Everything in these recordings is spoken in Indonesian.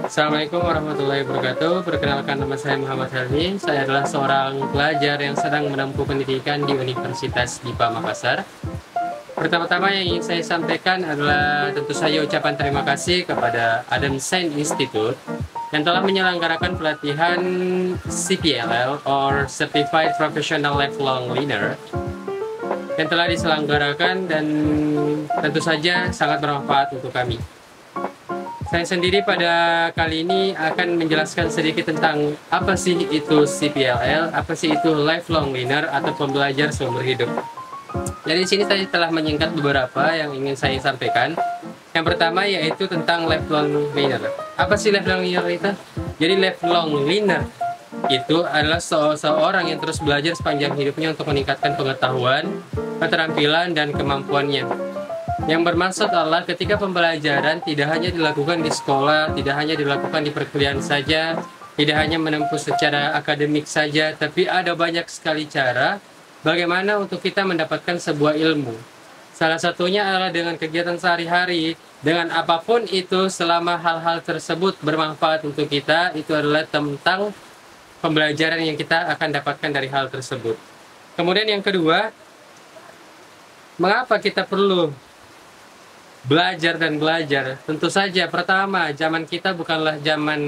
Assalamualaikum warahmatullahi wabarakatuh. Perkenalkan, nama saya Muhammad Helmi. Saya adalah seorang pelajar yang sedang menempuh pendidikan di Universitas Dipa Makassar. Pertama-tama yang ingin saya sampaikan adalah tentu saja ucapan terima kasih kepada Adam Science Institute yang telah menyelenggarakan pelatihan CPLL or Certified Professional Lifelong Learner yang telah diselenggarakan dan tentu saja sangat bermanfaat untuk kami. Saya sendiri pada kali ini akan menjelaskan sedikit tentang apa sih itu CPLL, apa sih itu lifelong learner atau pembelajar seumur hidup. Jadi di sini saya telah menyingkat beberapa yang ingin saya sampaikan. Yang pertama yaitu tentang lifelong learner. Apa sih lifelong learner itu? Jadi lifelong learner itu adalah seorang yang terus belajar sepanjang hidupnya untuk meningkatkan pengetahuan, keterampilan, dan kemampuannya. Yang bermaksud adalah ketika pembelajaran tidak hanya dilakukan di sekolah, tidak hanya dilakukan di perkuliahan saja, tidak hanya menempuh secara akademik saja, tapi ada banyak sekali cara bagaimana untuk kita mendapatkan sebuah ilmu. Salah satunya adalah dengan kegiatan sehari-hari, dengan apapun itu selama hal-hal tersebut bermanfaat untuk kita, itu adalah tentang pembelajaran yang kita akan dapatkan dari hal tersebut. Kemudian yang kedua, mengapa kita perlu belajar dan belajar? Tentu saja pertama, zaman kita bukanlah zaman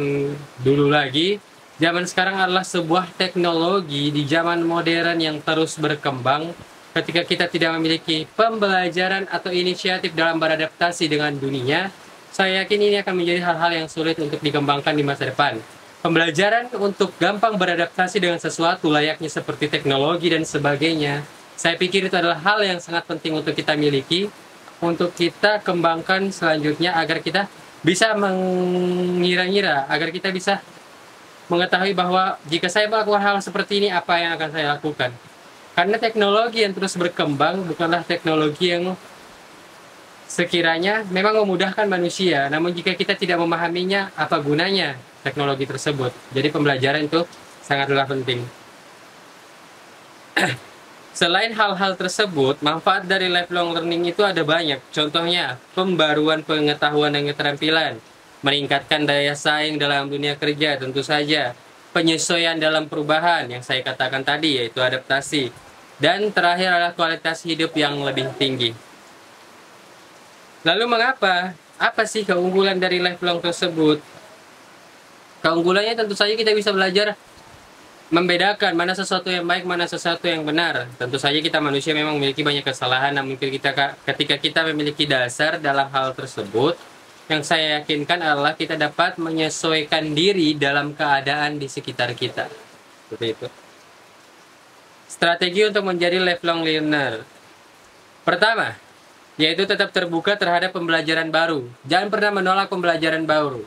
dulu lagi. Zaman sekarang adalah sebuah teknologi di zaman modern yang terus berkembang. Ketika kita tidak memiliki pembelajaran atau inisiatif dalam beradaptasi dengan dunia, saya yakin ini akan menjadi hal-hal yang sulit untuk dikembangkan di masa depan. Pembelajaran untuk gampang beradaptasi dengan sesuatu layaknya seperti teknologi dan sebagainya, saya pikir itu adalah hal yang sangat penting untuk kita miliki, untuk kita kembangkan selanjutnya agar kita bisa mengira-ngira, agar kita bisa mengetahui bahwa jika saya melakukan hal seperti ini, apa yang akan saya lakukan. Karena teknologi yang terus berkembang bukanlah teknologi yang sekiranya memang memudahkan manusia, namun jika kita tidak memahaminya, apa gunanya teknologi tersebut. Jadi pembelajaran itu sangatlah penting. Selain hal-hal tersebut, manfaat dari lifelong learning itu ada banyak. Contohnya, pembaruan pengetahuan dan keterampilan, meningkatkan daya saing dalam dunia kerja tentu saja, penyesuaian dalam perubahan yang saya katakan tadi yaitu adaptasi, dan terakhir adalah kualitas hidup yang lebih tinggi. Lalu mengapa? Apa sih keunggulan dari lifelong tersebut? Keunggulannya tentu saja kita bisa belajar membedakan mana sesuatu yang baik, mana sesuatu yang benar. Tentu saja kita manusia memang memiliki banyak kesalahan, namun ketika kita memiliki dasar dalam hal tersebut, yang saya yakinkan adalah kita dapat menyesuaikan diri dalam keadaan di sekitar kita. Seperti itu. Strategi untuk menjadi lifelong learner. Pertama, yaitu tetap terbuka terhadap pembelajaran baru. Jangan pernah menolak pembelajaran baru.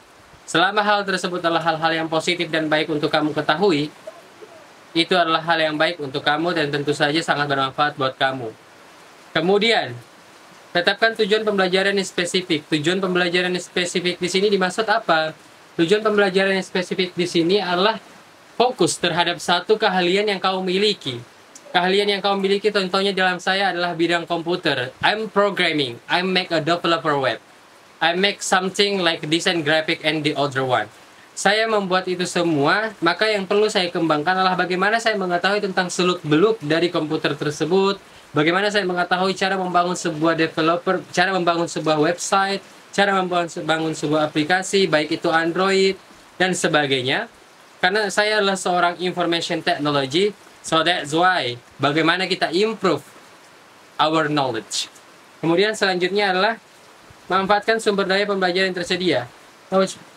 Selama hal tersebut adalah hal-hal yang positif dan baik untuk kamu ketahui, itu adalah hal yang baik untuk kamu dan tentu saja sangat bermanfaat buat kamu. Kemudian, tetapkan tujuan pembelajaran yang spesifik. Tujuan pembelajaran yang spesifik di sini dimaksud apa? Tujuan pembelajaran yang spesifik di sini adalah fokus terhadap satu keahlian yang kamu miliki. Keahlian yang kamu miliki contohnya dalam saya adalah bidang komputer. I'm programming. I make a developer web. I make something like design graphic and the other one. Saya membuat itu semua, maka yang perlu saya kembangkan adalah bagaimana saya mengetahui tentang seluk-beluk dari komputer tersebut, bagaimana saya mengetahui cara membangun sebuah developer, cara membangun sebuah website, cara membangun sebuah aplikasi, baik itu Android, dan sebagainya. Karena saya adalah seorang information technology, so that's why, bagaimana kita improve our knowledge. Kemudian selanjutnya adalah manfaatkan sumber daya pembelajaran yang tersedia.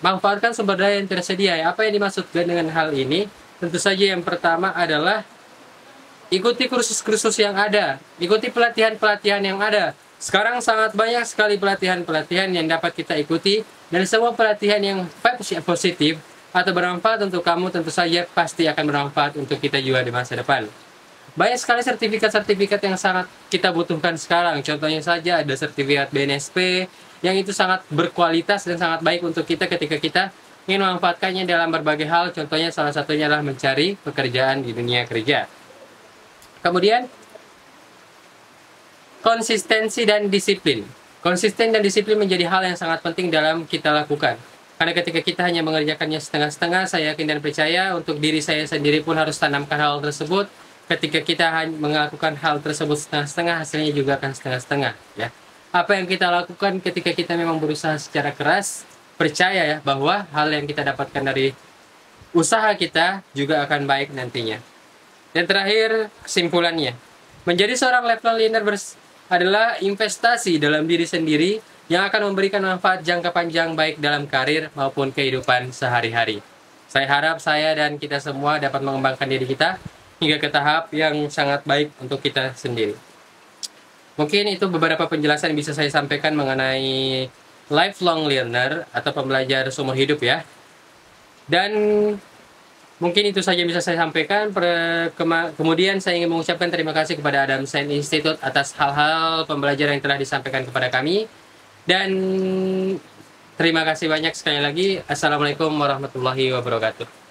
Manfaatkan sumber daya yang tersedia. Apa yang dimaksudkan dengan hal ini? Tentu saja yang pertama adalah ikuti kursus-kursus yang ada, ikuti pelatihan-pelatihan yang ada. Sekarang sangat banyak sekali pelatihan-pelatihan yang dapat kita ikuti, dan semua pelatihan yang positif atau bermanfaat untuk kamu tentu saja pasti akan bermanfaat untuk kita juga di masa depan. Banyak sekali sertifikat-sertifikat yang sangat kita butuhkan sekarang. Contohnya saja ada sertifikat BNSP, yang itu sangat berkualitas dan sangat baik untuk kita ketika kita ingin memanfaatkannya dalam berbagai hal. Contohnya salah satunya adalah mencari pekerjaan di dunia kerja. Kemudian, konsistensi dan disiplin. Konsisten dan disiplin menjadi hal yang sangat penting dalam kita lakukan. Karena ketika kita hanya mengerjakannya setengah-setengah, saya yakin dan percaya untuk diri saya sendiri pun harus tanamkan hal tersebut. Ketika kita hanya melakukan hal tersebut setengah-setengah, hasilnya juga akan setengah-setengah, ya. Apa yang kita lakukan ketika kita memang berusaha secara keras, percaya ya bahwa hal yang kita dapatkan dari usaha kita juga akan baik nantinya. Dan terakhir, kesimpulannya, menjadi seorang lifelong learner adalah investasi dalam diri sendiri yang akan memberikan manfaat jangka panjang baik dalam karir maupun kehidupan sehari-hari. Saya harap saya dan kita semua dapat mengembangkan diri kita hingga ke tahap yang sangat baik untuk kita sendiri. Mungkin itu beberapa penjelasan yang bisa saya sampaikan mengenai lifelong learner atau pembelajar seumur hidup ya. Dan mungkin itu saja bisa saya sampaikan. Kemudian saya ingin mengucapkan terima kasih kepada Adam Science Institute atas hal-hal pembelajaran yang telah disampaikan kepada kami. Dan terima kasih banyak sekali lagi. Assalamualaikum warahmatullahi wabarakatuh.